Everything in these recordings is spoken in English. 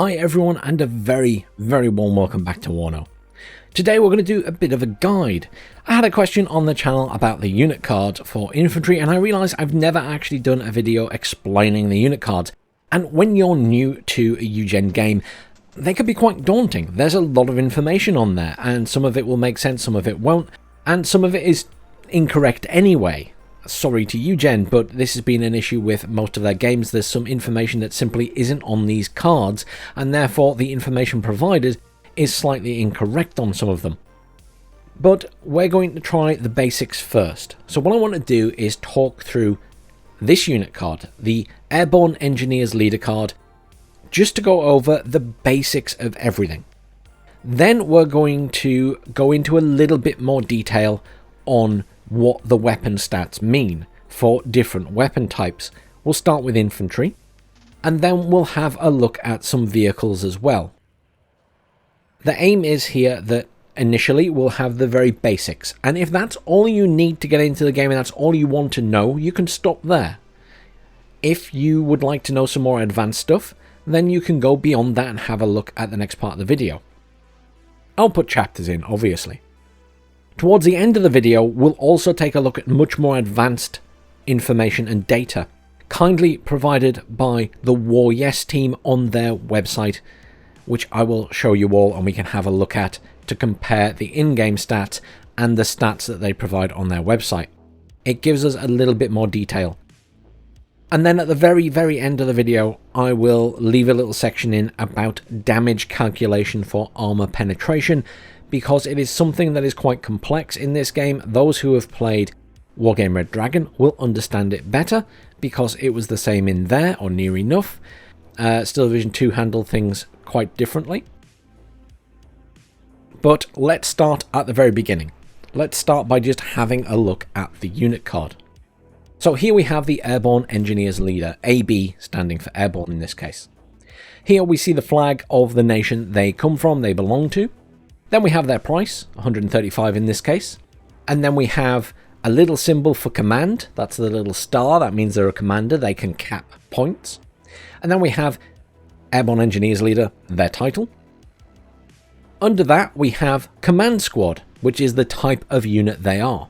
Hi everyone, and a very warm welcome back to WARNO. Today we're going to do a bit of a guide. I had a question on the channel about the unit card for Infantry, and I realised I've never actually done a video explaining the unit cards. And when you're new to a Eugen game, they can be quite daunting. There's a lot of information on there, and some of it will make sense, some of it won't, and some of it is incorrect anyway. Sorry to Eugen, but this has been an issue with most of their games. There's some information that simply isn't on these cards, and therefore the information provided is slightly incorrect on some of them. But we're going to try the basics first. So what I want to do is talk through this unit card, the Airborne Engineers Leader card, just to go over the basics of everything. Then we're going to go into a little bit more detail on what the weapon stats mean for different weapon types. We'll start with infantry, and then we'll have a look at some vehicles as well. The aim is here that initially we'll have the very basics, and if that's all you need to get into the game and that's all you want to know, you can stop there. If you would like to know some more advanced stuff, then you can go beyond that and have a look at the next part of the video. I'll put chapters in, obviously. Towards the end of the video, we'll also take a look at much more advanced information and data, kindly provided by the War Yes team on their website, which I will show you all and we can have a look at to compare the in-game stats and the stats that they provide on their website. It gives us a little bit more detail. And then at the very end of the video, I will leave a little section in about damage calculation for armor penetration, because it is something that is quite complex in this game. Those who have played Wargame Red Dragon will understand it better, because it was the same in there, or near enough. Steel Division 2 handled things quite differently. But let's start at the very beginning. Let's start by just having a look at the unit card. So here we have the Airborne Engineers Leader, AB standing for Airborne in this case. Here we see the flag of the nation they come from, they belong to. Then we have their price, 135 in this case. And then we have a little symbol for command. That's the little star. That means they're a commander. They can cap points. And then we have Airborne Engineers Leader, their title. Under that, we have Command Squad, which is the type of unit they are.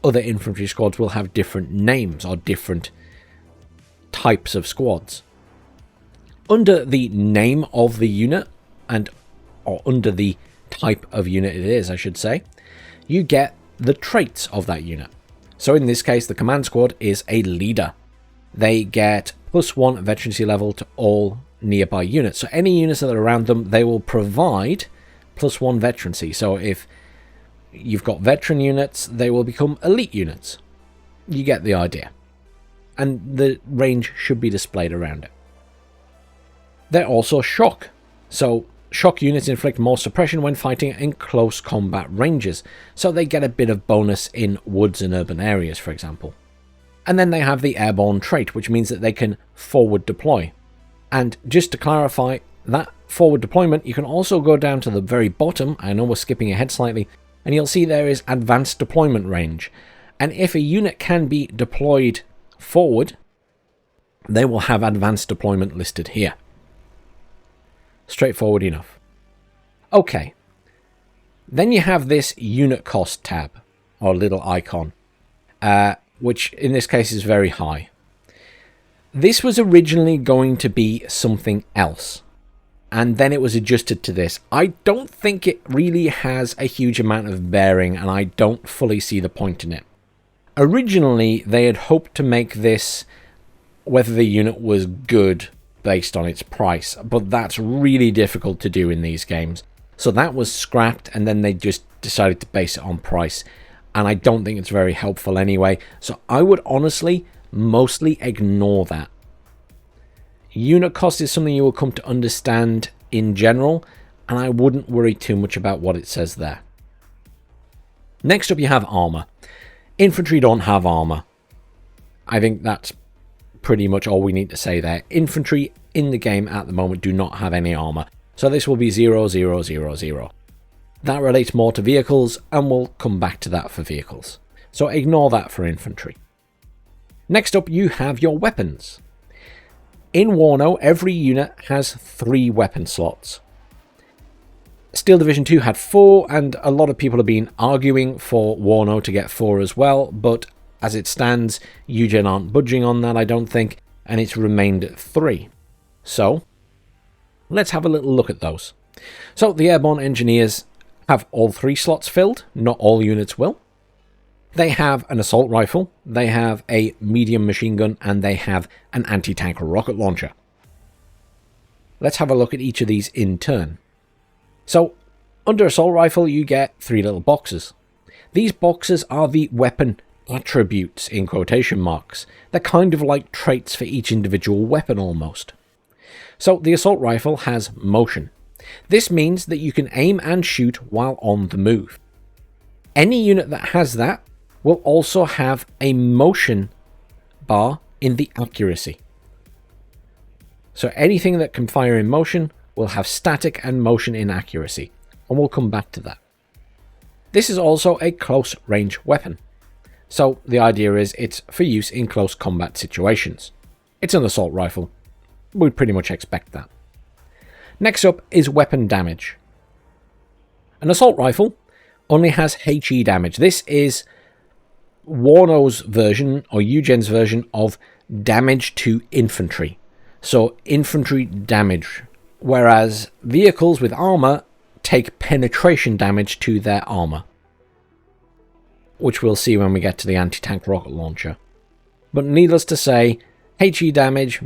Other infantry squads will have different names or different types of squads. Under the name of the unit, or under the type of unit it is, I should say, you get the traits of that unit. So in this case, the command squad is a leader. They get +1 veterancy level to all nearby units. So any units that are around them, they will provide +1 veterancy. So if you've got veteran units, they will become elite units. You get the idea. And the range should be displayed around it. They're also shock. So shock units inflict more suppression when fighting in close combat ranges, so they get a bit of bonus in woods and urban areas, for example. And then they have the airborne trait, which means that they can forward deploy. And just to clarify, that forward deployment, you can also go down to the very bottom, I know we're skipping ahead slightly, and you'll see there is advanced deployment range. And if a unit can be deployed forward, they will have advanced deployment listed here. Straightforward enough. Okay. Then you have this unit cost tab, or little icon, which in this case is very high. This was originally going to be something else, and then it was adjusted to this. I don't think it really has a huge amount of bearing, and I don't fully see the point in it. Originally, they had hoped to make this whether the unit was good based on its price, but that's really difficult to do in these games. So that was scrapped, and then they just decided to base it on price, and I don't think it's very helpful anyway. So I would honestly mostly ignore that. Unit cost is something you will come to understand in general, and I wouldn't worry too much about what it says there. Next up, you have armor. Infantry don't have armor. I think that's pretty much all we need to say there. Infantry in the game at the moment do not have any armor, so this will be 0, 0, 0, 0. That relates more to vehicles, and we'll come back to that for vehicles. So ignore that for infantry. Next up, you have your weapons. In WARNO, every unit has 3 weapon slots. Steel Division 2 had 4, and a lot of people have been arguing for WARNO to get 4 as well, but as it stands, Eugen aren't budging on that, I don't think, and it's remained at 3. So, let's have a little look at those. So, the Airborne Engineers have all 3 slots filled, not all units will. They have an assault rifle, they have a medium machine gun, and they have an anti-tank rocket launcher. Let's have a look at each of these in turn. So, under assault rifle, you get 3 little boxes. These boxes are the weapon attributes, in quotation marks. They're kind of like traits for each individual weapon almost. So, the assault rifle has motion. This means that you can aim and shoot while on the move. Any unit that has that will also have a motion bar in the accuracy. So, anything that can fire in motion will have static and motion in accuracy, and we'll come back to that. This is also a close range weapon, so the idea is it's for use in close combat situations. It's an assault rifle, we'd pretty much expect that. Next up is weapon damage. An assault rifle only has HE damage. This is WARNO's version, or Eugen's version, of damage to infantry. So infantry damage. Whereas vehicles with armor take penetration damage to their armor, which we'll see when we get to the anti-tank rocket launcher. But needless to say, HE damage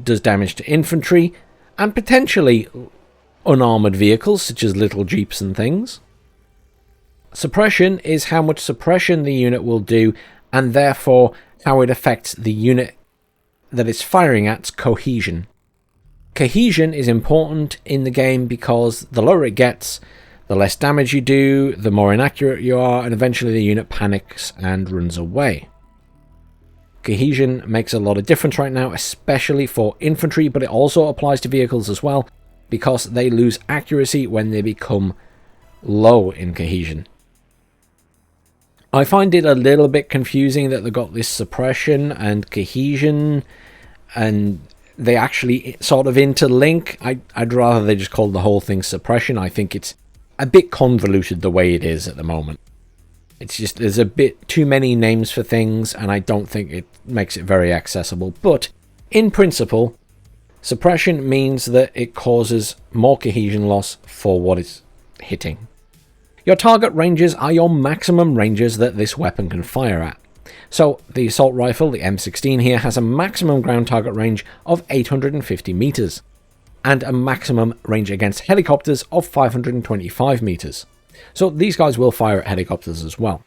does damage to infantry and potentially unarmored vehicles such as little jeeps and things. Suppression is how much suppression the unit will do, and therefore how it affects the unit that it's firing at's cohesion. Cohesion is important in the game because the lower it gets, the less damage you do, the more inaccurate you are, and eventually the unit panics and runs away. Cohesion makes a lot of difference right now, especially for infantry, but it also applies to vehicles as well, because they lose accuracy when they become low in cohesion. I find it a little bit confusing that they've got this suppression and cohesion, and they actually sort of interlink. I'd rather they just call the whole thing suppression. I think it's a bit convoluted the way it is at the moment. It's just, there's a bit too many names for things, and I don't think it makes it very accessible. But in principle, suppression means that it causes more cohesion loss for what it's hitting. Your target ranges are your maximum ranges that this weapon can fire at. So the assault rifle, the M16 here, has a maximum ground target range of 850 meters and a maximum range against helicopters of 525 meters. So these guys will fire at helicopters as well.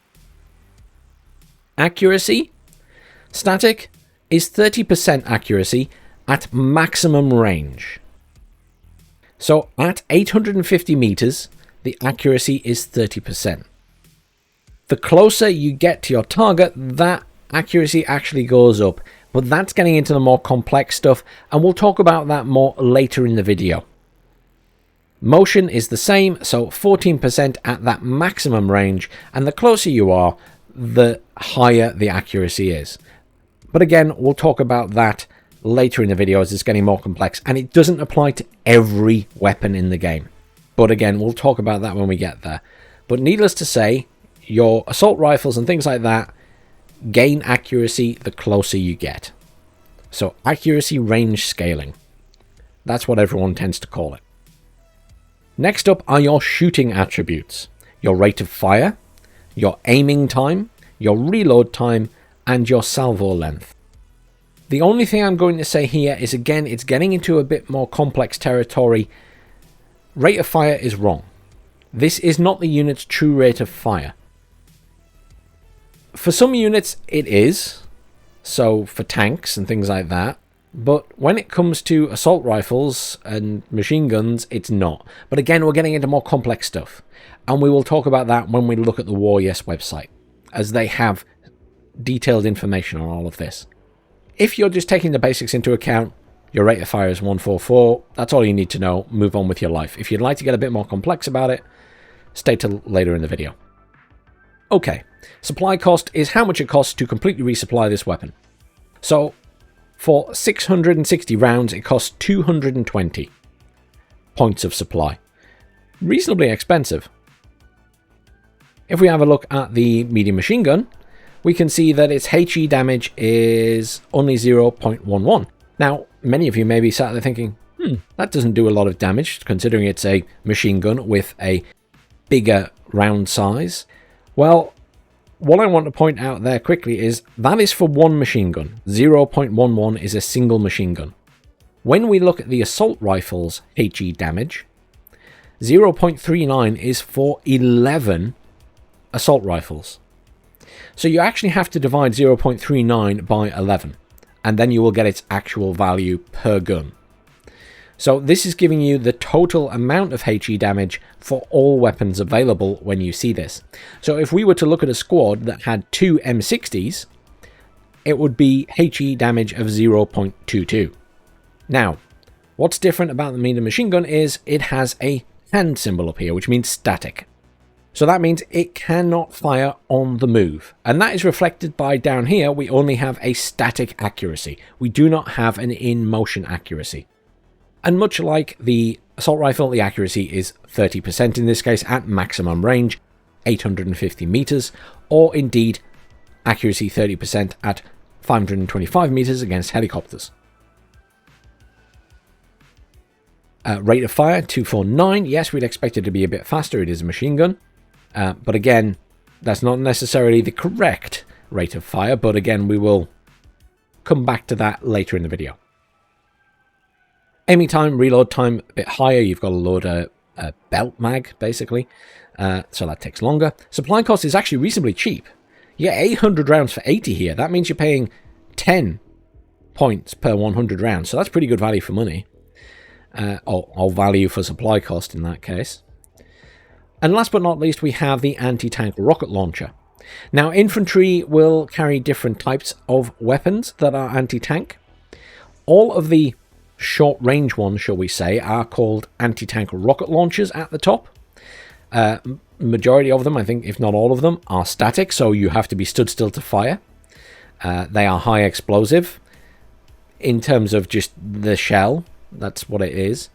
Accuracy. Static is 30% accuracy at maximum range. So at 850 meters, the accuracy is 30%. The closer you get to your target, that accuracy actually goes up. But that's getting into the more complex stuff, and we'll talk about that more later in the video. Motion is the same, so 14% at that maximum range, and the closer you are, the higher the accuracy is. But again, we'll talk about that later in the video as it's getting more complex, and it doesn't apply to every weapon in the game. But again, we'll talk about that when we get there. But needless to say, your assault rifles and things like that gain accuracy the closer you get. So accuracy range scaling. That's what everyone tends to call it. Next up are your shooting attributes. Your rate of fire, your aiming time, your reload time, and your salvo length. The only thing I'm going to say here is, again, it's getting into a bit more complex territory. Rate of fire is wrong. This is not the unit's true rate of fire. For some units, it is. So for tanks and things like that. But when it comes to assault rifles and machine guns, it's not. But again, we're getting into more complex stuff. And we will talk about that when we look at the War Yes website, as they have detailed information on all of this. If you're just taking the basics into account, your rate of fire is 144. That's all you need to know. Move on with your life. If you'd like to get a bit more complex about it, stay till later in the video. Okay, supply cost is how much it costs to completely resupply this weapon. So, For 660 rounds, it costs 220 points of supply. Reasonably expensive. If we have a look at the medium machine gun, we can see that its HE damage is only 0.11. Now, many of you may be sat there thinking, that doesn't do a lot of damage, considering it's a machine gun with a bigger round size. Well, what I want to point out there quickly is that is for one machine gun. 0.11 is a single machine gun. When we look at the assault rifle's HE damage, 0.39 is for 11 assault rifles. So you actually have to divide 0.39 by 11, and then you will get its actual value per gun. So this is giving you the total amount of HE damage for all weapons available when you see this. So if we were to look at a squad that had 2 M60s, it would be HE damage of 0.22. Now, what's different about the medium machine gun is it has a hand symbol up here, which means static. So that means it cannot fire on the move. And that is reflected by down here, we only have a static accuracy. We do not have an in-motion accuracy. And much like the assault rifle, the accuracy is 30% in this case at maximum range, 850 meters, or indeed accuracy 30% at 525 meters against helicopters. Rate of fire 249. Yes, we'd expect it to be a bit faster. It is a machine gun. But again, that's not necessarily the correct rate of fire. But again, we will come back to that later in the video. Aiming time, reload time, a bit higher. You've got to load a belt mag, basically. So that takes longer. Supply cost is actually reasonably cheap. You get 800 rounds for 80 here. That means you're paying 10 points per 100 rounds. So that's pretty good value for money. Or value for supply cost in that case. And last but not least, we have the anti-tank rocket launcher. Now, infantry will carry different types of weapons that are anti-tank. All of the short-range ones, shall we say, are called anti-tank rocket launchers at the top. Majority of them, I think, if not all of them, are static, so you have to be stood still to fire. They are high explosive. In terms of just the shell, that's what it is.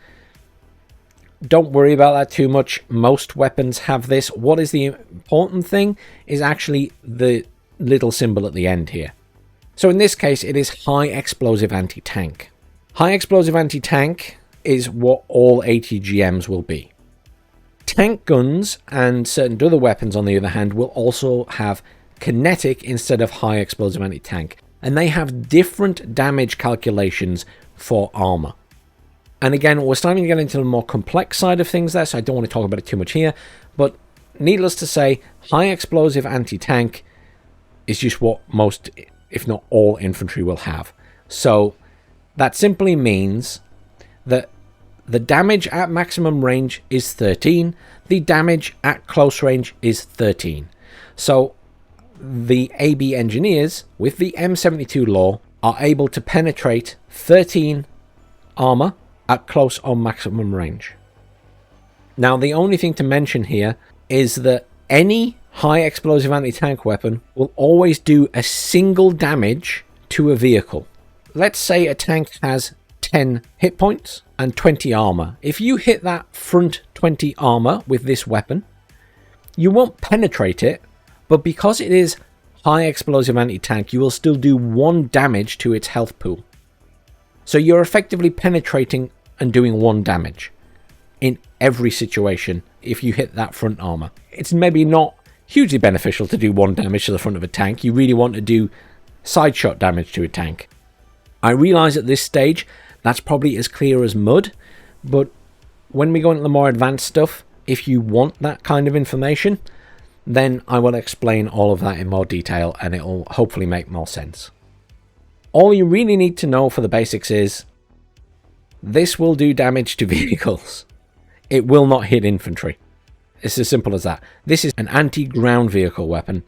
Don't worry about that too much. Most weapons have this. What is the important thing is actually the little symbol at the end here. So in this case, it is high explosive anti-tank. High explosive anti-tank is what all ATGMs will be. Tank guns and certain other weapons, on the other hand, will also have kinetic instead of high explosive anti-tank. And they have different damage calculations for armor. And again, we're starting to get into the more complex side of things there, so I don't want to talk about it too much here. But needless to say, high explosive anti-tank is just what most, if not all, infantry will have. So that simply means that the damage at maximum range is 13. The damage at close range is 13. So the AB engineers with the M72 law are able to penetrate 13 armor at close or maximum range. Now, the only thing to mention here is that any high explosive anti-tank weapon will always do a single damage to a vehicle. Let's say a tank has 10 hit points and 20 armor. If you hit that front 20 armor with this weapon, you won't penetrate it, but because it is high explosive anti-tank, you will still do 1 damage to its health pool. So you're effectively penetrating and doing 1 damage in every situation if you hit that front armor. It's maybe not hugely beneficial to do 1 damage to the front of a tank. You really want to do side shot damage to a tank. I realize at this stage that's probably as clear as mud, but when we go into the more advanced stuff, if you want that kind of information, then I will explain all of that in more detail and it will hopefully make more sense. All you really need to know for the basics is this will do damage to vehicles. It will not hit infantry. It's as simple as that. This is an anti-ground vehicle weapon.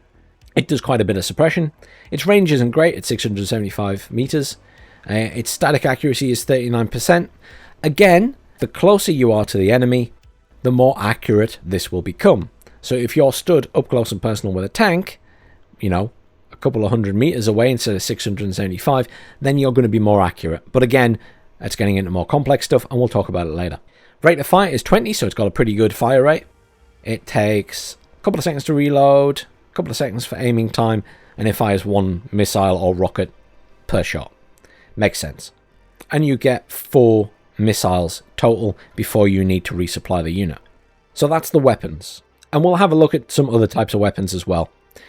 It does quite a bit of suppression. Its range isn't great at 675 meters. Its static accuracy is 39%. Again, the closer you are to the enemy, the more accurate this will become. So if you're stood up close and personal with a tank, you know, couple of 100 meters away instead of 675, then you're going to be more accurate. But again, it's getting into more complex stuff, and we'll talk about it later. Rate of fire is 20, so it's got a pretty good fire rate. It takes a couple of seconds to reload, a couple of seconds for aiming time, and it fires 1 missile or rocket per shot. Makes sense. And you get 4 missiles total before you need to resupply the unit. So that's the weapons. And we'll have a look at some other types of weapons as well,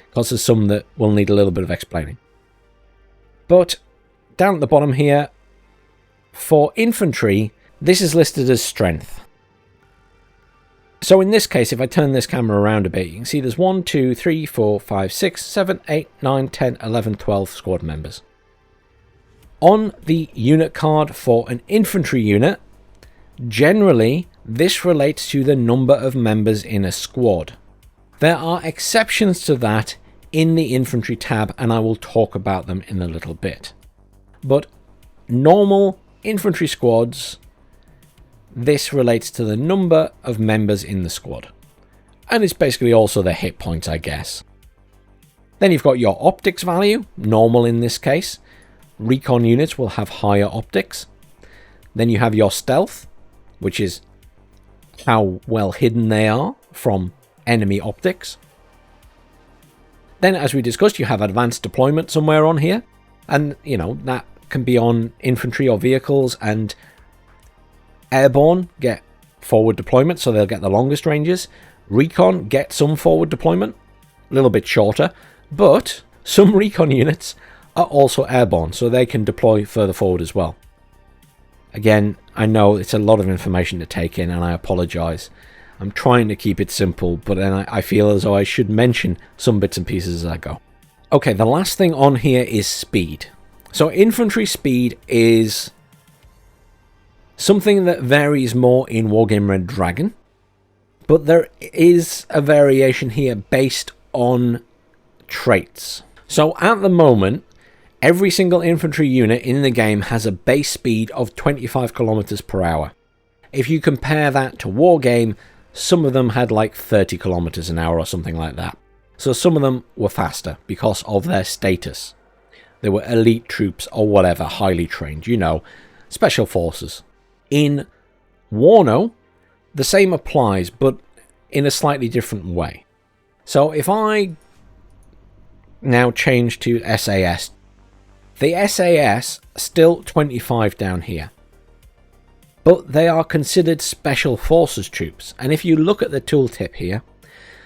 because there's some that will need a little bit of explaining. But down at the bottom here, for infantry, this is listed as strength. So in this case, if I turn this camera around a bit, you can see there's 1, 2, 3, 4, 5, 6, 7, 8, 9, 10, 11, 12 squad members. On the unit card for an infantry unit, generally this relates to the number of members in a squad. There are exceptions to that in the infantry tab, and I will talk about them in a little bit. But normal infantry squads, this relates to the number of members in the squad. And it's basically also the hit points, I guess. Then you've got your optics value, normal in this case. Recon units will have higher optics. Then you have your stealth, which is how well hidden they are from enemy optics. Then, as we discussed, you have advanced deployment somewhere on here. And, you know, that can be on infantry or vehicles, and airborne get forward deployment, so they'll get the longest ranges. Recon get some forward deployment, a little bit shorter, but some recon units are also airborne, so they can deploy further forward as well. Again, I know it's a lot of information to take in, and I apologize. I'm trying to keep it simple, but then I feel as though I should mention some bits and pieces as I go. Okay, the last thing on here is speed. So infantry speed is something that varies more in Wargame Red Dragon, but there is a variation here based on traits. So at the moment, every single infantry unit in the game has a base speed of 25 kilometers per hour. If you compare that to Wargame, some of them had like 30 kilometers an hour or something like that. So some of them were faster because of their status. They were elite troops or whatever, highly trained, you know, special forces. In WARNO, the same applies, but in a slightly different way. So if I now change to SAS, the SAS still 25 down here, but they are considered special forces troops. And if you look at the tooltip here,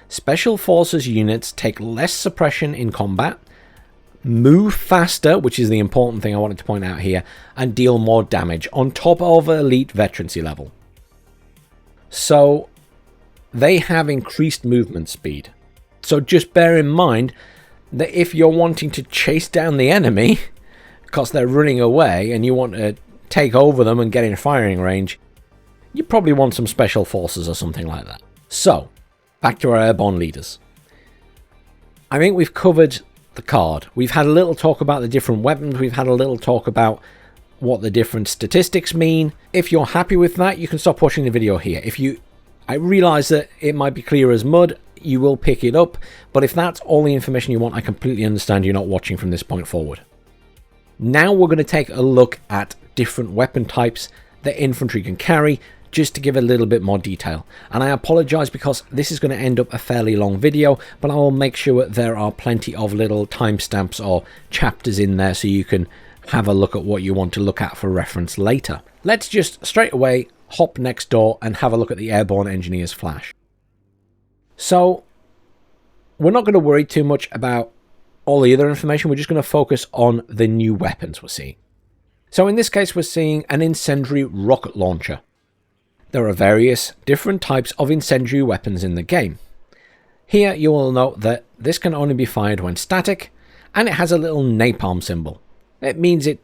special forces units take less suppression in combat, move faster, which is the important thing I wanted to point out here, and deal more damage on top of elite veterancy level. So they have increased movement speed. So just bear in mind that if you're wanting to chase down the enemy because they're running away and you want to take over them and get in firing range, you probably want some special forces or something like that. So back to our airborne leaders. I think we've covered the card. We've had a little talk about the different weapons. We've had a little talk about what the different statistics mean. If you're happy with that, you can stop watching the video here. I realize that it might be clear as mud, you will pick it up, but if that's all the information you want, I completely understand you're not watching from this point forward. Now we're going to take a look at different weapon types that infantry can carry, just to give a little bit more detail. And I apologize because this is going to end up a fairly long video, but I will make sure there are plenty of little timestamps or chapters in there so you can have a look at what you want to look at for reference later. Let's just straight away hop next door and have a look at the Airborne Engineers Flash. So we're not going to worry too much about all the other information. We're just going to focus on the new weapons we're seeing. So in this case, we're seeing an incendiary rocket launcher. There are various different types of incendiary weapons in the game. Here you will note that this can only be fired when static, and it has a little napalm symbol. It means it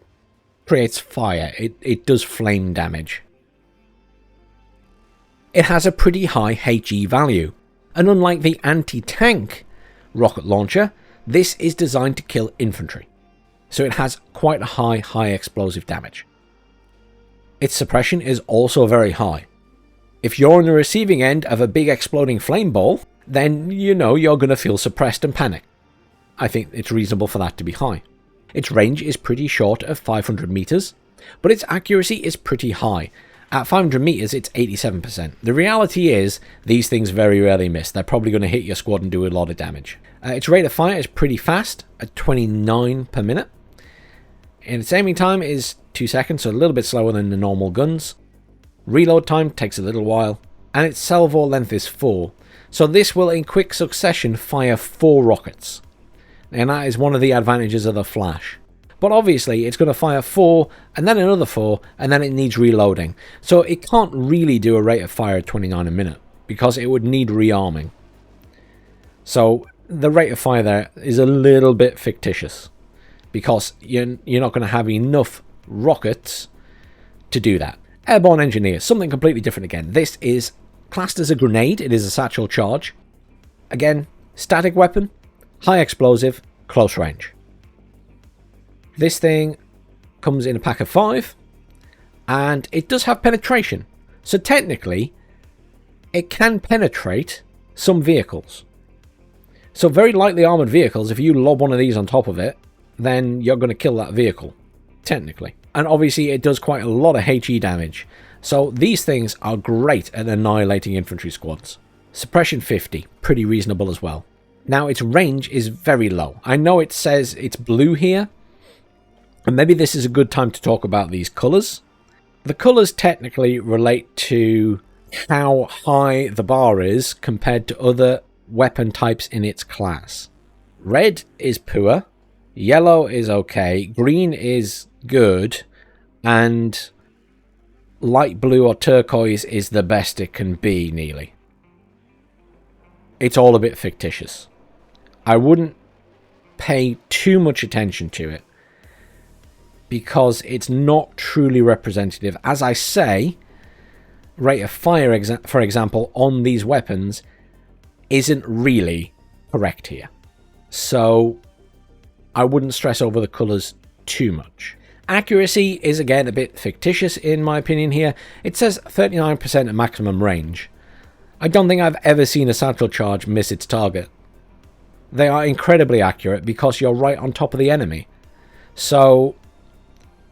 creates fire. It does flame damage. It has a pretty high HE value, and unlike the anti-tank rocket launcher, this is designed to kill infantry. So it has quite a high explosive damage. Its suppression is also very high. If you're on the receiving end of a big exploding flame ball, then you know you're going to feel suppressed and panic. I think it's reasonable for that to be high. Its range is pretty short of 500 meters, but its accuracy is pretty high. At 500 meters, it's 87%. The reality is, these things very rarely miss. They're probably going to hit your squad and do a lot of damage. Its rate of fire is pretty fast, at 29 per minute. And its aiming time is 2 seconds, so a little bit slower than the normal guns. Reload time takes a little while. And its salvo length is 4. So this will, in quick succession, fire 4 rockets. And that is one of the advantages of the flash. But obviously, it's going to fire 4, and then another 4, and then it needs reloading. So it can't really do a rate of fire at 29 a minute, because it would need rearming. So the rate of fire there is a little bit fictitious, because you're not going to have enough rockets to do that. Airborne Engineer, something completely different again. This is classed as a grenade. It is a satchel charge. Again, static weapon, high explosive, close range. This thing comes in a pack of 5, and it does have penetration. So technically, it can penetrate some vehicles. So very lightly armoured vehicles, if you lob one of these on top of it, then you're going to kill that vehicle, technically. And obviously it does quite a lot of HE damage. So these things are great at annihilating infantry squads. Suppression 50, pretty reasonable as well. Now its range is very low. I know it says it's blue here, and maybe this is a good time to talk about these colours. The colours technically relate to how high the bar is compared to other weapon types in its class. Red is poor, yellow is okay, green is good, and light blue or turquoise is the best it can be, nearly. It's all a bit fictitious. I wouldn't pay too much attention to it, because it's not truly representative. As I say, rate of fire, for example, on these weapons isn't really correct here. So I wouldn't stress over the colours too much. Accuracy is again a bit fictitious in my opinion here. It says 39% at maximum range. I don't think I've ever seen a satchel charge miss its target. They are incredibly accurate because you're right on top of the enemy. So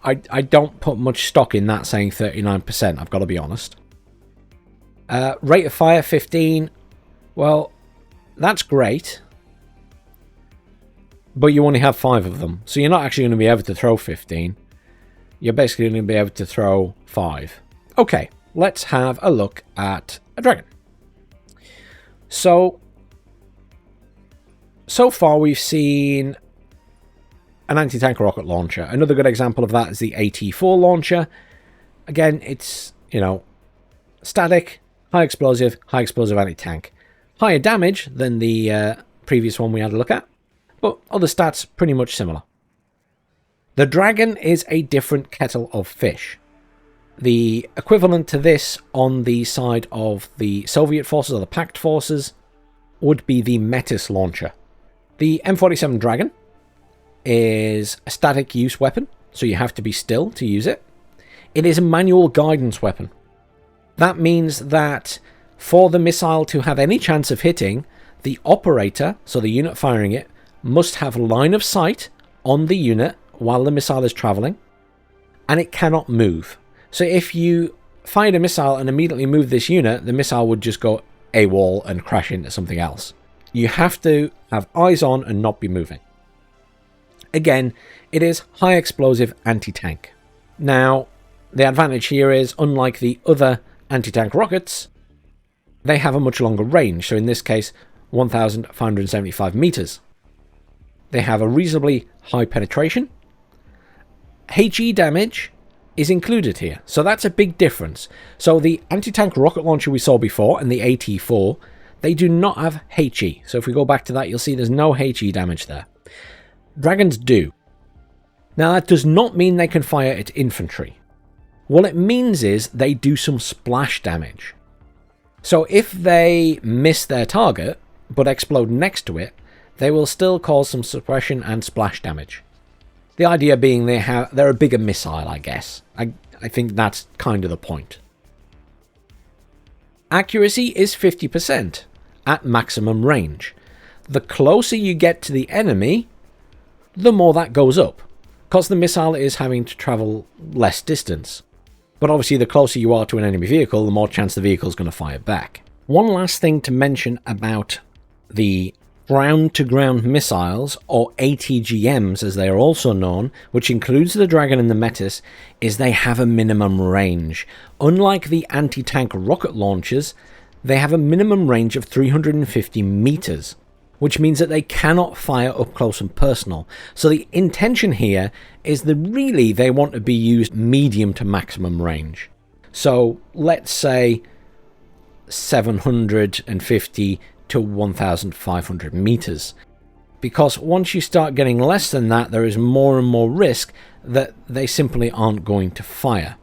I don't put much stock in that saying 39%, I've got to be honest. Rate of fire 15. Well, that's great. But you only have 5 of them. So you're not actually going to be able to throw 15. You're basically going to be able to throw 5. Okay, let's have a look at a dragon. So far we've seen an anti-tank rocket launcher. Another good example of that is the AT-4 launcher. Again, it's, static, high explosive anti-tank. Higher damage than the previous one we had a look at, but other stats pretty much similar. The Dragon is a different kettle of fish. The equivalent to this on the side of the Soviet forces or the Pact forces would be the Metis launcher. The M47 Dragon is a static use weapon, so you have to be still to use it. It is a manual guidance weapon. That means that for the missile to have any chance of hitting, the operator, so the unit firing it, must have line of sight on the unit while the missile is traveling, and it cannot move. So if you fired a missile and immediately moved this unit, the missile would just go AWOL and crash into something else. You have to have eyes on and not be moving. Again, it is high explosive anti-tank. Now, the advantage here is, unlike the other anti-tank rockets, they have a much longer range. So in this case, 1,575 meters. They have a reasonably high penetration. HE damage is included here. So that's a big difference. So the anti-tank rocket launcher we saw before and the AT-4, they do not have HE. So if we go back to that, you'll see there's no HE damage there. Dragons do. Now that does not mean they can fire at infantry. What it means is they do some splash damage. So if they miss their target, but explode next to it, they will still cause some suppression and splash damage. The idea being they're a bigger missile, I guess. I think that's kind of the point. Accuracy is 50% at maximum range. the closer you get to the enemy, the more that goes up, because the missile is having to travel less distance. But obviously the closer you are to an enemy vehicle, the more chance the vehicle is going to fire back. One last thing to mention about the ground-to-ground missiles, or ATGMs as they are also known, which includes the Dragon and the Metis, is they have a minimum range. Unlike the anti-tank rocket launchers, they have a minimum range of 350 meters, which means that they cannot fire up close and personal. So the intention here is that really they want to be used medium to maximum range. So let's say 750 to 1,500 meters. Because once you start getting less than that, there is more and more risk that they simply aren't going to fire.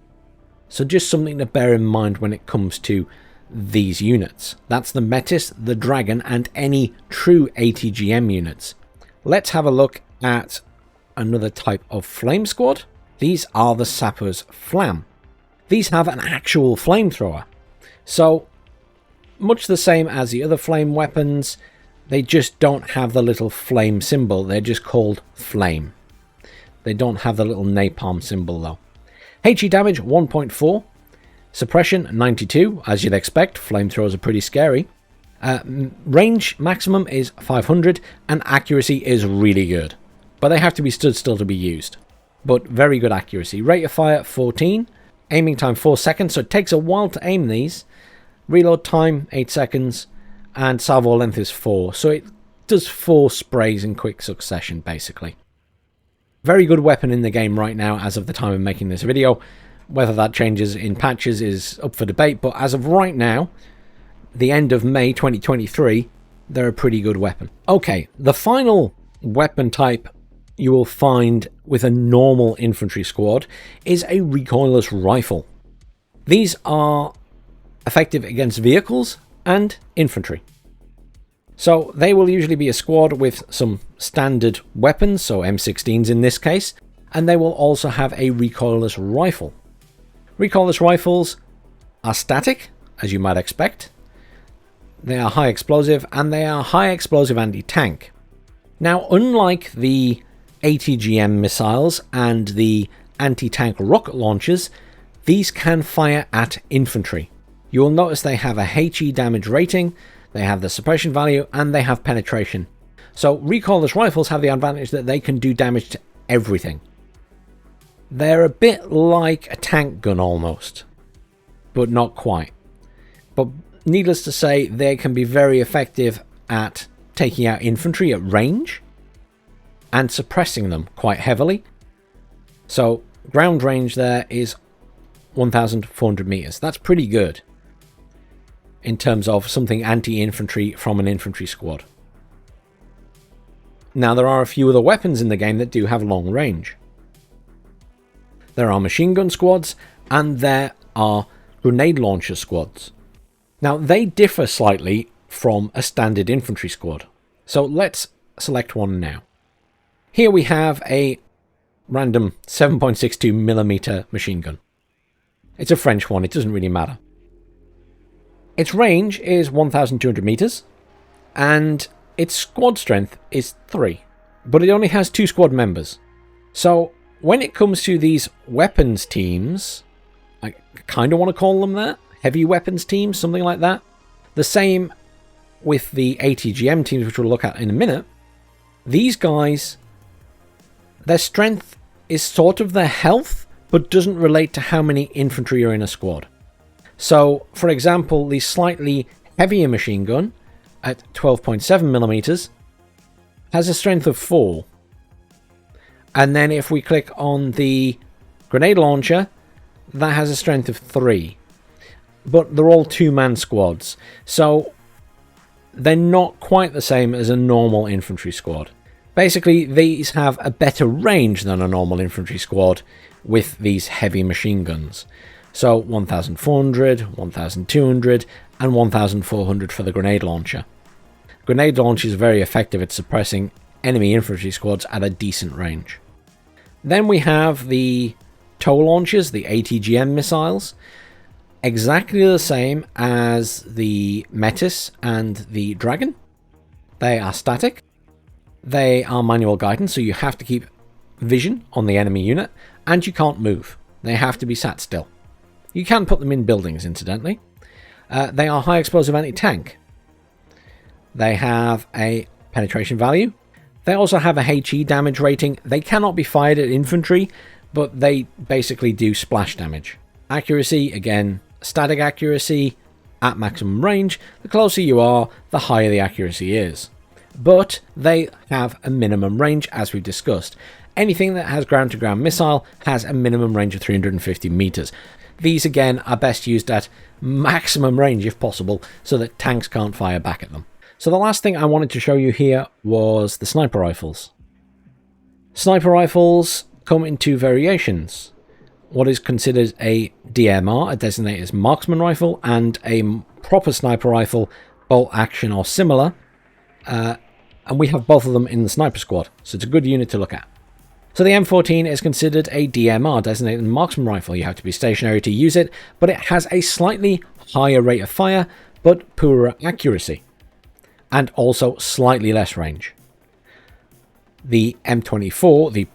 So just something to bear in mind when it comes to these units. That's the Metis, the Dragon, and any true ATGM units. Let's have a look at another type of flame squad. These are the Sapper's Flam. These have an actual flamethrower. So, much the same as the other flame weapons, they just don't have the little flame symbol. They're just called flame. They don't have the little napalm symbol though. HE damage 1.4. Suppression 92, as you'd expect. Flamethrowers are pretty scary. Range maximum is 500, and accuracy is really good. But they have to be stood still to be used. But very good accuracy. Rate of fire 14. Aiming time 4 seconds, so it takes a while to aim these. Reload time 8 seconds. And salvo length is 4. So it does 4 sprays in quick succession, basically. Very good weapon in the game right now, as of the time of making this video. Whether that changes in patches is up for debate, but as of right now, the end of May 2023, they're a pretty good weapon. Okay, the final weapon type you will find with a normal infantry squad is a recoilless rifle. These are effective against vehicles and infantry. So they will usually be a squad with some standard weapons, so M16s in this case, and they will also have a recoilless rifle. Recoilless rifles are static, as you might expect. They are high explosive, and they are high explosive anti-tank. Now, unlike the ATGM missiles and the anti-tank rocket launchers, these can fire at infantry. You will notice they have a HE damage rating, they have the suppression value, and they have penetration. So recoilless rifles have the advantage that they can do damage to everything. They're a bit like a tank gun almost, but not quite. But needless to say, they can be very effective at taking out infantry at range and suppressing them quite heavily. So ground range there is 1,400 meters. That's pretty good in terms of something anti-infantry from an infantry squad. Now there are a few other weapons in the game that do have long range. There are machine gun squads, and there are grenade launcher squads. Now, they differ slightly from a standard infantry squad. So let's select one now. Here we have a random 7.62mm machine gun. It's a French one, it doesn't really matter. Its range is 1,200 meters, and its squad strength is 3. But it only has 2 squad members. So when it comes to these weapons teams, I kind of want to call them that. Heavy weapons teams, something like that. The same with the ATGM teams, which we'll look at in a minute. These guys, their strength is sort of their health, but doesn't relate to how many infantry are in a squad. So, for example, the slightly heavier machine gun at 12.7mm has a strength of 4. And then if we click on the grenade launcher, that has a strength of 3. But they're all 2-man squads. So they're not quite the same as a normal infantry squad. Basically, these have a better range than a normal infantry squad with these heavy machine guns. So 1,400, 1,200, and 1,400 for the grenade launcher. Grenade launcher is very effective at suppressing enemy infantry squads at a decent range. Then we have the tow launchers, the ATGM missiles. Exactly the same as the Metis and the Dragon. They are static. They are manual guidance, so you have to keep vision on the enemy unit, and you can't move. They have to be sat still. You can put them in buildings, incidentally. They are high explosive anti-tank. They have a penetration value. They also have a HE damage rating. They cannot be fired at infantry, but they basically do splash damage. Accuracy, again, static accuracy at maximum range. The closer you are, the higher the accuracy is. But they have a minimum range, as we've discussed. Anything that has ground-to-ground missile has a minimum range of 350 meters. These, again, are best used at maximum range if possible, so that tanks can't fire back at them. So the last thing I wanted to show you here was the sniper rifles. Sniper rifles come in two variations. What is considered a DMR, a designated marksman rifle, and a proper sniper rifle, bolt action or similar. And we have both of them in the sniper squad, so it's a good unit to look at. So the M14 is considered a DMR, designated marksman rifle. You have to be stationary to use it, but it has a slightly higher rate of fire, but poorer accuracy, and also slightly less range. The M24, the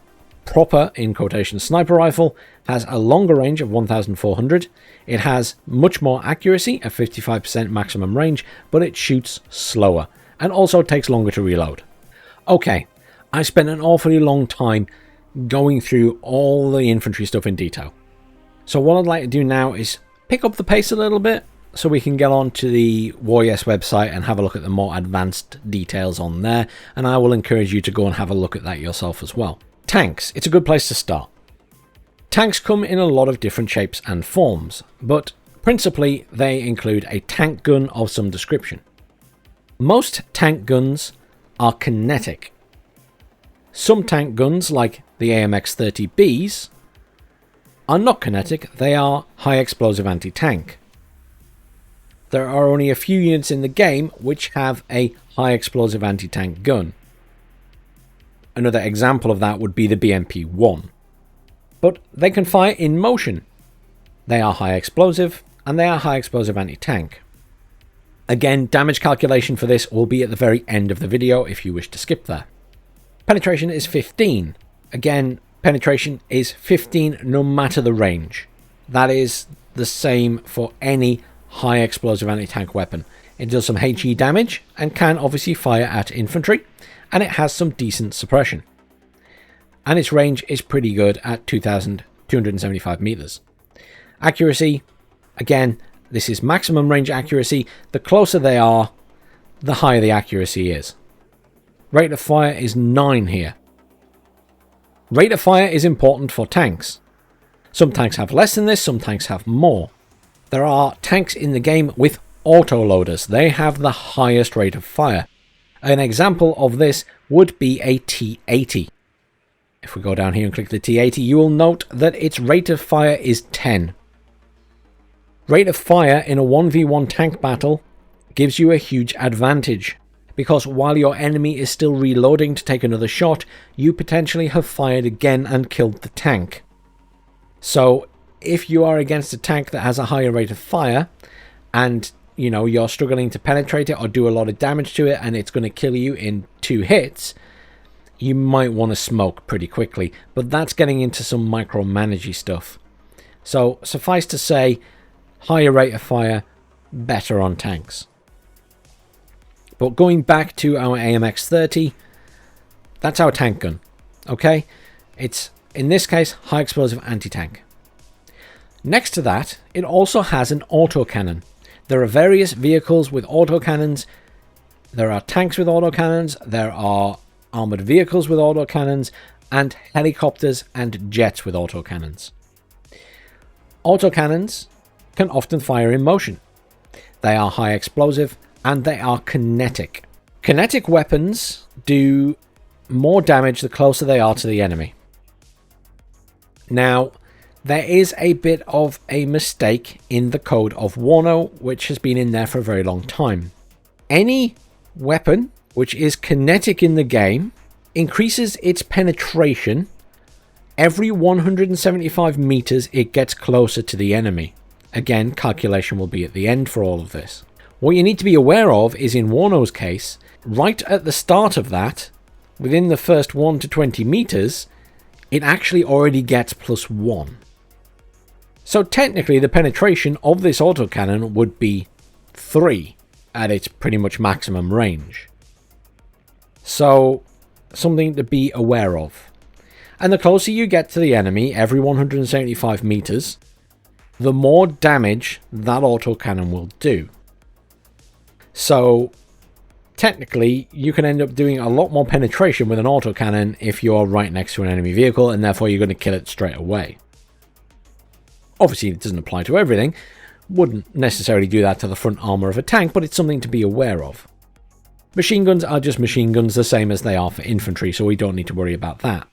proper, in quotation, sniper rifle, has a longer range of 1,400. It has much more accuracy, a 55% maximum range, but it shoots slower, and also takes longer to reload. Okay, I spent an awfully long time going through all the infantry stuff in detail. So what I'd like to do now is pick up the pace a little bit so we can get on to the WarYes website and have a look at the more advanced details on there, and I will encourage you to go and have a look at that yourself as well. Tanks, it's a good place to start. Tanks come in a lot of different shapes and forms, but principally they include a tank gun of some description. Most tank guns are kinetic. Some tank guns, like the AMX-30Bs, are not kinetic, they are high explosive anti-tank. There are only a few units in the game which have a high explosive anti-tank gun. Another example of that would be the BMP-1. But they can fire in motion. They are high explosive, and they are high explosive anti-tank. Again, damage calculation for this will be at the very end of the video if you wish to skip there. Penetration is 15. Again, penetration is 15 no matter the range. That is the same for any high explosive anti-tank weapon. It does some HE damage and can obviously fire at infantry, and it has some decent suppression. And its range is pretty good at 2,275 meters. Accuracy, again, this is maximum range accuracy. The closer they are, the higher the accuracy is. Rate of fire is 9 here. Rate of fire is important for tanks. Some tanks have less than this, some tanks have more. There are tanks in the game with autoloaders. They have the highest rate of fire. An example of this would be a T-80. If we go down here and click the T-80, you will note that its rate of fire is 10. Rate of fire in a 1v1 tank battle gives you a huge advantage, because while your enemy is still reloading to take another shot, you potentially have fired again and killed the tank. So if you are against a tank that has a higher rate of fire, and you're struggling to penetrate it or do a lot of damage to it, and it's going to kill you in 2 hits, you might want to smoke pretty quickly. But that's getting into some micromanagey stuff. So suffice to say, higher rate of fire, better on tanks. But going back to our AMX-30, that's our tank gun. Okay, it's in this case high explosive anti-tank. Next to that, it also has an autocannon. There are various vehicles with autocannons. There are tanks with autocannons. There are armored vehicles with autocannons, and helicopters and jets with autocannons. Autocannons can often fire in motion. They are high explosive and they are kinetic. Kinetic weapons do more damage the closer they are to the enemy. Now, there is a bit of a mistake in the code of WARNO, which has been in there for a very long time. Any weapon which is kinetic in the game increases its penetration every 175 meters it gets closer to the enemy. Again, calculation will be at the end for all of this. What you need to be aware of is, in WARNO's case, right at the start of that, within the first 1 to 20 meters, it actually already gets +1. So technically the penetration of this autocannon would be 3 at its pretty much maximum range. So something to be aware of. And the closer you get to the enemy, every 175 meters, the more damage that autocannon will do. So technically, you can end up doing a lot more penetration with an autocannon if you're right next to an enemy vehicle, and therefore you're going to kill it straight away. Obviously, it doesn't apply to everything. Wouldn't necessarily do that to the front armor of a tank, but it's something to be aware of. Machine guns are just machine guns, the same as they are for infantry, so we don't need to worry about that.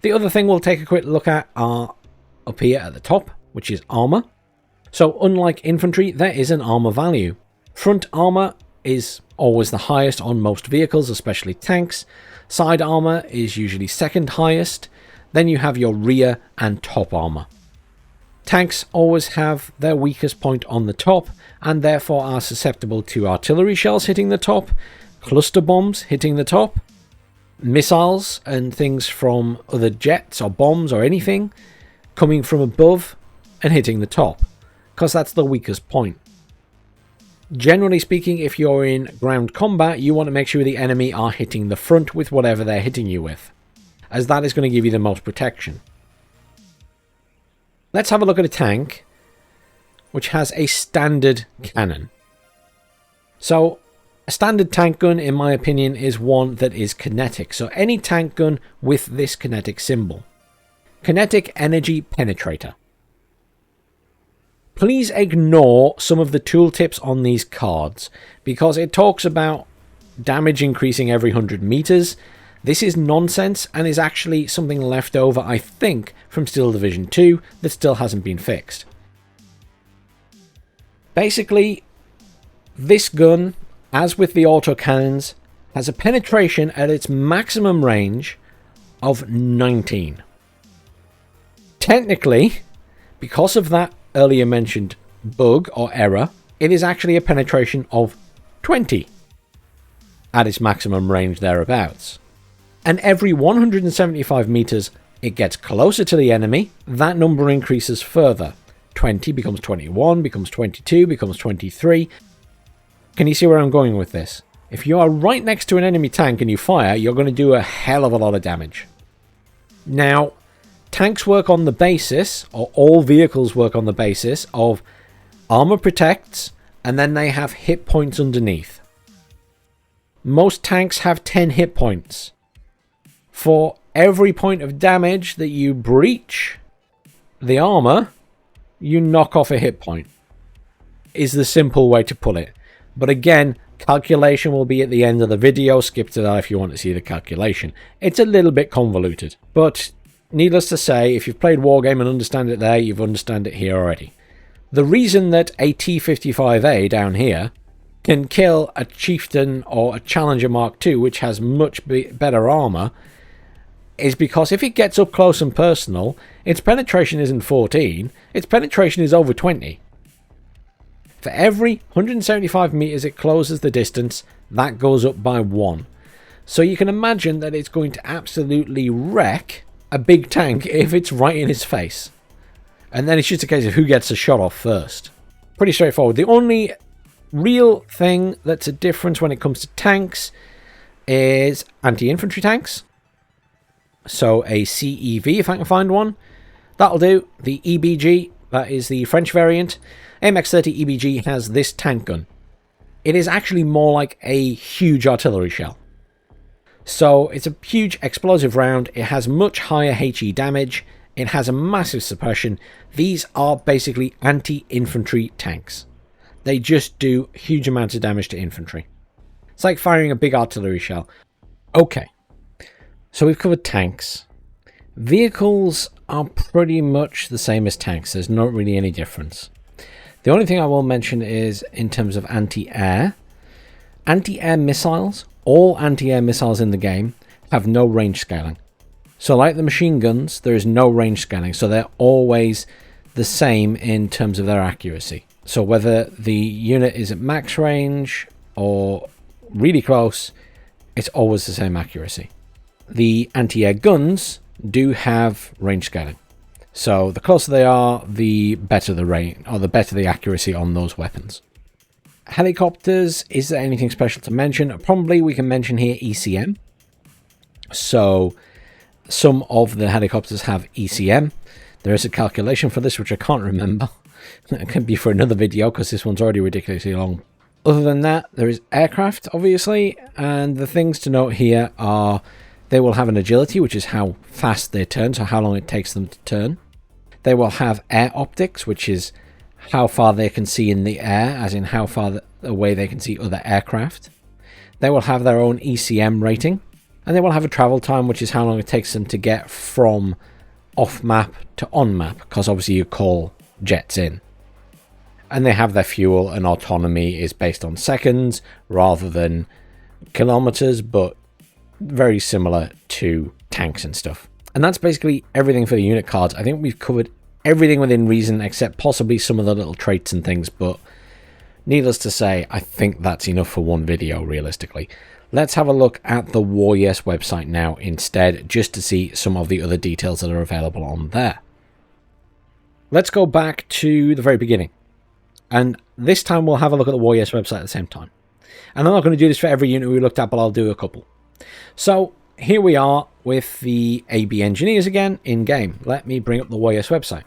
The other thing we'll take a quick look at are up here at the top, which is armor. So unlike infantry, there is an armor value. Front armor is always the highest on most vehicles, especially tanks. Side armor is usually second highest. Then you have your rear and top armor. Tanks always have their weakest point on the top, and therefore are susceptible to artillery shells hitting the top, cluster bombs hitting the top, missiles and things from other jets or bombs or anything coming from above and hitting the top, because that's the weakest point. Generally speaking, if you're in ground combat, you want to make sure the enemy are hitting the front with whatever they're hitting you with, as that is going to give you the most protection. Let's have a look at a tank which has a standard cannon. So a standard tank gun, in my opinion, is one that is kinetic. So any tank gun with this kinetic symbol. Kinetic Energy Penetrator. Please ignore some of the tooltips on these cards, because it talks about damage increasing every 100 meters. This is nonsense and is actually something left over, I think, from Steel Division 2 that still hasn't been fixed. Basically, this gun, as with the autocannons, has a penetration at its maximum range of 19. Technically, because of that earlier mentioned bug or error, it is actually a penetration of 20 at its maximum range thereabouts. And every 175 meters it gets closer to the enemy, that number increases further. 20 becomes 21, becomes 22, becomes 23. Can you see where I'm going with this? If you are right next to an enemy tank and you fire, you're going to do a hell of a lot of damage. Now, tanks work on the basis, or all vehicles work on the basis, of armor protects, and then they have hit points underneath. Most tanks have 10 hit points. For every point of damage that you breach the armor, you knock off a hit point, is the simple way to put it. But again, calculation will be at the end of the video. Skip to that if you want to see the calculation. It's a little bit convoluted, but needless to say, if you've played Wargame and understand it there, you've understand it here already. The reason that a T-55A down here can kill a Chieftain or a Challenger Mark II, which has much better armor, is because if it gets up close and personal, its penetration isn't 14, its penetration is over 20. For every 175 meters it closes the distance, that goes up by 1. So you can imagine that it's going to absolutely wreck a big tank if it's right in his face. And then it's just a case of who gets the shot off first. Pretty straightforward. The only real thing that's a difference when it comes to tanks is anti-infantry tanks. So a CEV, if I can find one. That'll do. The EBG, that is the French variant. MX-30 EBG has this tank gun. It is actually more like a huge artillery shell. So it's a huge explosive round. It has much higher HE damage. It has a massive suppression. These are basically anti-infantry tanks. They just do huge amounts of damage to infantry. It's like firing a big artillery shell. Okay. So we've covered tanks. Vehicles are pretty much the same as tanks. There's not really any difference. The only thing I will mention is in terms of anti-air. Anti-air missiles, all anti-air missiles in the game, have no range scaling. So like the machine guns, there is no range scaling. So they're always the same in terms of their accuracy. So whether the unit is at max range or really close, it's always the same accuracy. The anti-air guns do have range scaling. So the closer they are, the better the range, or the better the accuracy on those weapons. Helicopters, is there anything special to mention? Probably we can mention here ECM. So some of the helicopters have ECM. There is a calculation for this, which I can't remember. It could be for another video, because this one's already ridiculously long. Other than that, there is aircraft, obviously, and the things to note here are they will have an agility, which is how fast they turn, so how long it takes them to turn. They will have air optics, which is how far they can see in the air, as in how far away they can see other aircraft. They will have their own ECM rating, and they will have a travel time, which is how long it takes them to get from off-map to on-map, because obviously you call jets in. And they have their fuel, and autonomy is based on seconds rather than kilometers, but very similar to tanks and stuff. And that's basically everything for the unit cards. I think we've covered everything within reason, except possibly some of the little traits and things, but needless to say, I think that's enough for one video, realistically. Let's have a look at the WarYes website now instead, just to see some of the other details that are available on there. Let's go back to the very beginning. And this time we'll have a look at the WarYes website at the same time. And I'm not going to do this for every unit we looked at, but I'll do a couple. So here we are with the AB engineers again in game. Let me bring up the WarYes website.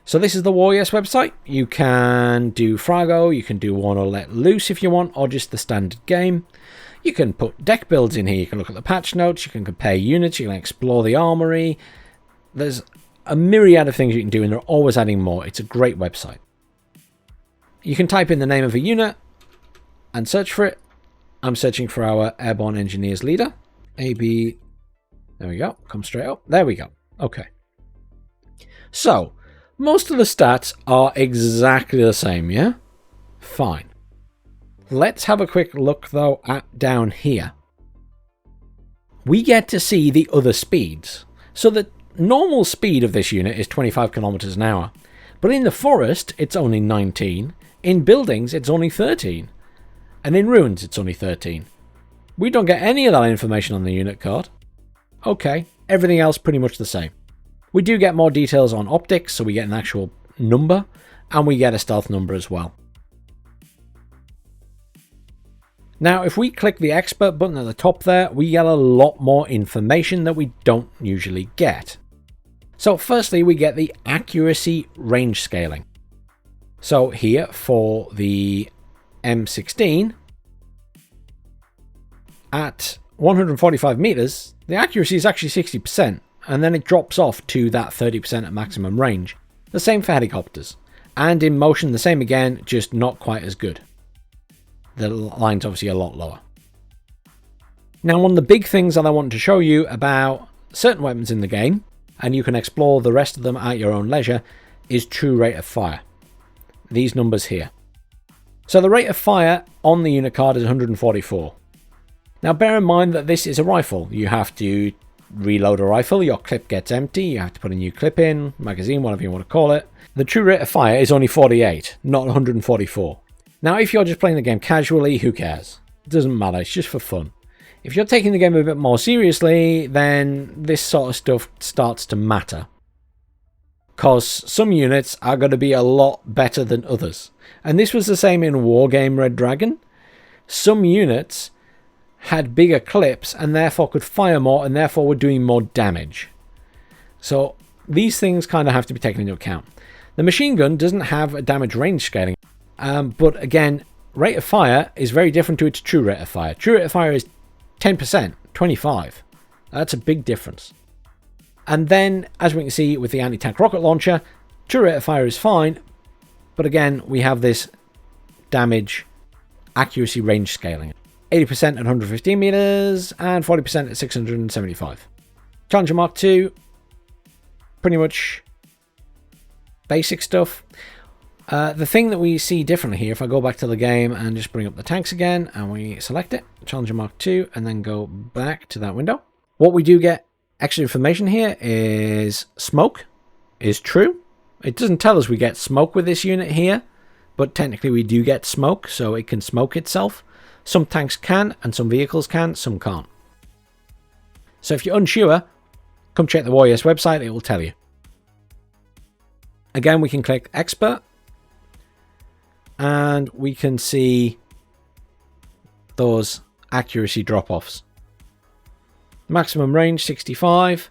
So this is the WarYes website. You can do Frago, you can do WARNO Let Loose if you want, or just the standard game. You can put deck builds in here. You can look at the patch notes, you can compare units, you can explore the armory. There's a myriad of things you can do, and they're always adding more. It's a great website. You can type in the name of a unit and search for it. I'm searching for our Airborne Engineers leader. AB. There we go. Come straight up. There we go. Okay. So, most of the stats are exactly the same, yeah? Fine. Let's have a quick look, though, at down here. We get to see the other speeds. So the normal speed of this unit is 25 kilometers an hour. But in the forest, it's only 19. In buildings, it's only 13. And in ruins, it's only 13. We don't get any of that information on the unit card. Okay, everything else pretty much the same. We do get more details on optics, so we get an actual number, and we get a stealth number as well. Now, if we click the expert button at the top there, we get a lot more information that we don't usually get. So firstly, we get the accuracy range scaling. So here for the M16, at 145 meters, the accuracy is actually 60%, and then it drops off to that 30% at maximum range. The same for helicopters. And in motion, the same again, just not quite as good. The line's obviously a lot lower. Now, one of the big things that I want to show you about certain weapons in the game, and you can explore the rest of them at your own leisure, is true rate of fire. These numbers here. So the rate of fire on the unit card is 144. Now bear in mind that this is a rifle. You have to reload a rifle, your clip gets empty, you have to put a new clip in, magazine, whatever you want to call it. The true rate of fire is only 48, not 144. Now if you're just playing the game casually, who cares? It doesn't matter, it's just for fun. If you're taking the game a bit more seriously, then this sort of stuff starts to matter. Because some units are going to be a lot better than others. And this was the same in Wargame Red Dragon. Some units had bigger clips and therefore could fire more and therefore were doing more damage. So these things kind of have to be taken into account. The machine gun doesn't have a damage range scaling, but again, rate of fire is very different to its true rate of fire. True rate of fire is 10%, 25. That's a big difference. And then, as we can see with the anti-tank rocket launcher, true rate of fire is fine, but again, we have this damage accuracy range scaling. 80% at 115 meters and 40% at 675. Challenger Mark II, pretty much basic stuff. The thing that we see differently here, if I go back to the game and just bring up the tanks again and we select it, Challenger Mark II, and then go back to that window, what we do get extra information here is smoke is true. It doesn't tell us we get smoke with this unit here, but technically we do get smoke, so it can smoke itself. Some tanks can, and some vehicles can, some can't. So if you're unsure, come check the Warriors website, it will tell you. Again, we can click Expert, and we can see those accuracy drop-offs. Maximum range 65,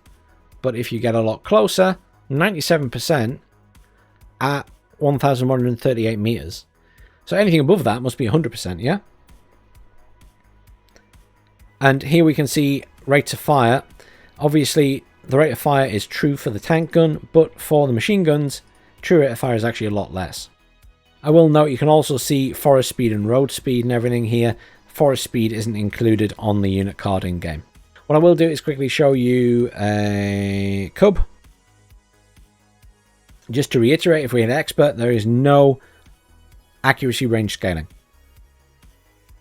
but if you get a lot closer, 97% at 1,138 meters. So anything above that must be 100%, yeah? And here we can see rates of fire. Obviously, the rate of fire is true for the tank gun, but for the machine guns, true rate of fire is actually a lot less. I will note you can also see forest speed and road speed and everything here. Forest speed isn't included on the unit card in game. What I will do is quickly show you a cub. Just to reiterate, if we hit expert, there is no accuracy range scaling.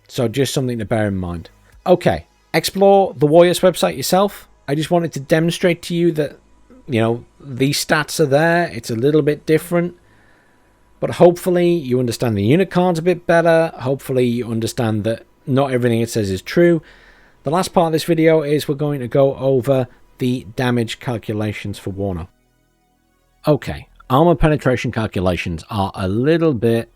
So just something to bear in mind. Okay, explore the Warriors website yourself. I just wanted to demonstrate to you that, you know, these stats are there. It's a little bit different. But hopefully you understand the unit cards a bit better. Hopefully you understand that not everything it says is true. The last part of this video is we're going to go over the damage calculations for WARNO. Okay, armor penetration calculations are a little bit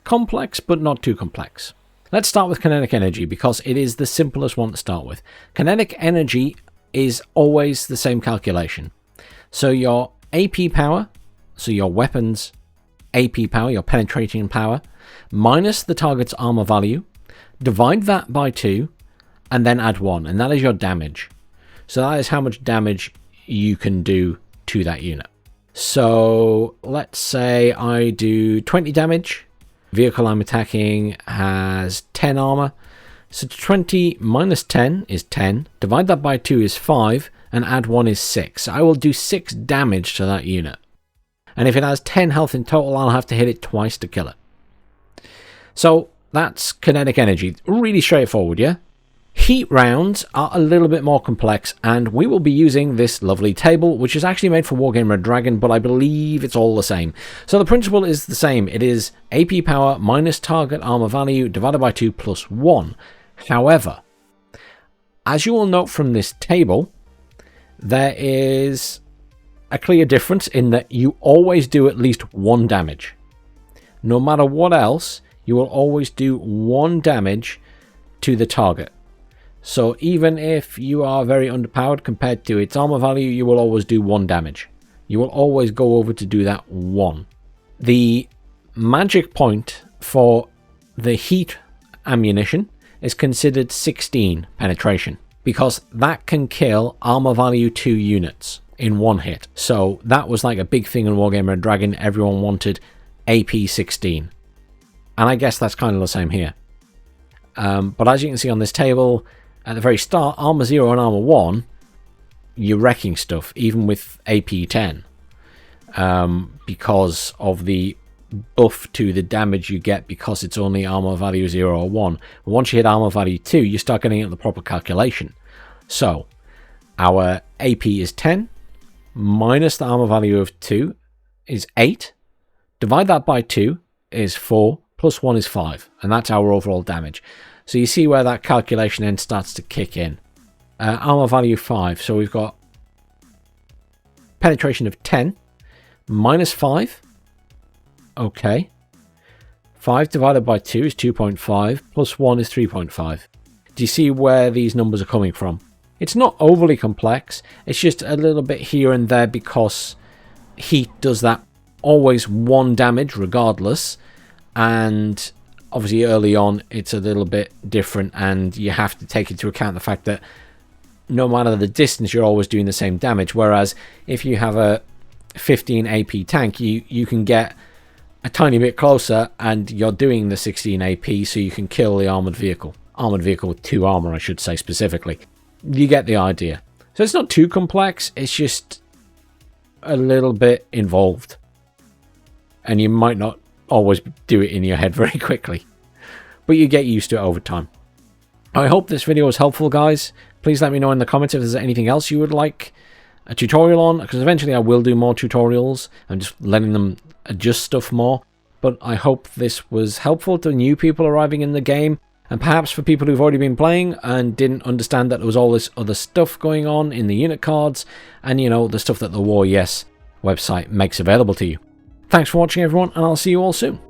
complex, but not too complex. Let's start with kinetic energy because it is the simplest one to start with. Kinetic energy is always the same calculation. So your AP power, so your weapons AP power, your penetrating power, minus the target's armor value, divide that by 2, and then add 1, and that is your damage. So that is how much damage you can do to that unit. So let's say I do 20 damage. Vehicle I'm attacking has 10 armor. So 20 minus 10 is 10. Divide that by 2 is 5, and add 1 is 6. So I will do 6 damage to that unit. And if it has 10 health in total, I'll have to hit it twice to kill it. So that's kinetic energy. Really straightforward, yeah? Heat rounds are a little bit more complex, and we will be using this lovely table, which is actually made for Wargamer Dragon, but I believe it's all the same. So the principle is the same. It is AP power minus target armor value divided by 2 plus 1. However, as you will note from this table, there is a clear difference in that you always do at least 1 damage. No matter what else, you will always do 1 damage to the target. So even if you are very underpowered compared to its armor value, you will always do 1 damage. You will always go over to do that 1. The magic point for the heat ammunition is considered 16 penetration, because that can kill armor value 2 units in 1 hit. So that was like a big thing in Wargamer Dragon. Everyone wanted AP 16. And I guess that's kind of the same here. But as you can see on this table, at the very start, Armor 0 and Armor 1, you're wrecking stuff, even with AP 10. Because of the buff to the damage you get because it's only armor value 0 or 1. But once you hit armor value 2, you start getting at the proper calculation. So, our AP is 10, minus the armor value of 2 is 8. Divide that by 2 is 4, plus 1 is 5. And that's our overall damage. So you see where that calculation then starts to kick in. Armor value 5. So we've got penetration of 10 minus 5. Okay. 5 divided by 2 is 2.5 plus 1 is 3.5. Do you see where these numbers are coming from? It's not overly complex. It's just a little bit here and there because heat does that always 1 damage regardless. And obviously early on it's a little bit different, and you have to take into account the fact that no matter the distance you're always doing the same damage, whereas if you have a 15 AP tank, you can get a tiny bit closer and you're doing the 16 AP, so you can kill the armored vehicle with 2 armor, I should say specifically. You get the idea. So it's not too complex, it's just a little bit involved, and you might not always do it in your head very quickly, but you get used to it over time. I hope this video was helpful, guys. Please let me know in the comments if there's anything else you would like a tutorial on, because eventually I will do more tutorials. I'm just letting them adjust stuff more, but I hope this was helpful to new people arriving in the game, And perhaps for people who've already been playing and didn't understand that there was all this other stuff going on in the unit cards, and you know, the stuff that the War Yes website makes available to you. Thanks for watching everyone, and I'll see you all soon.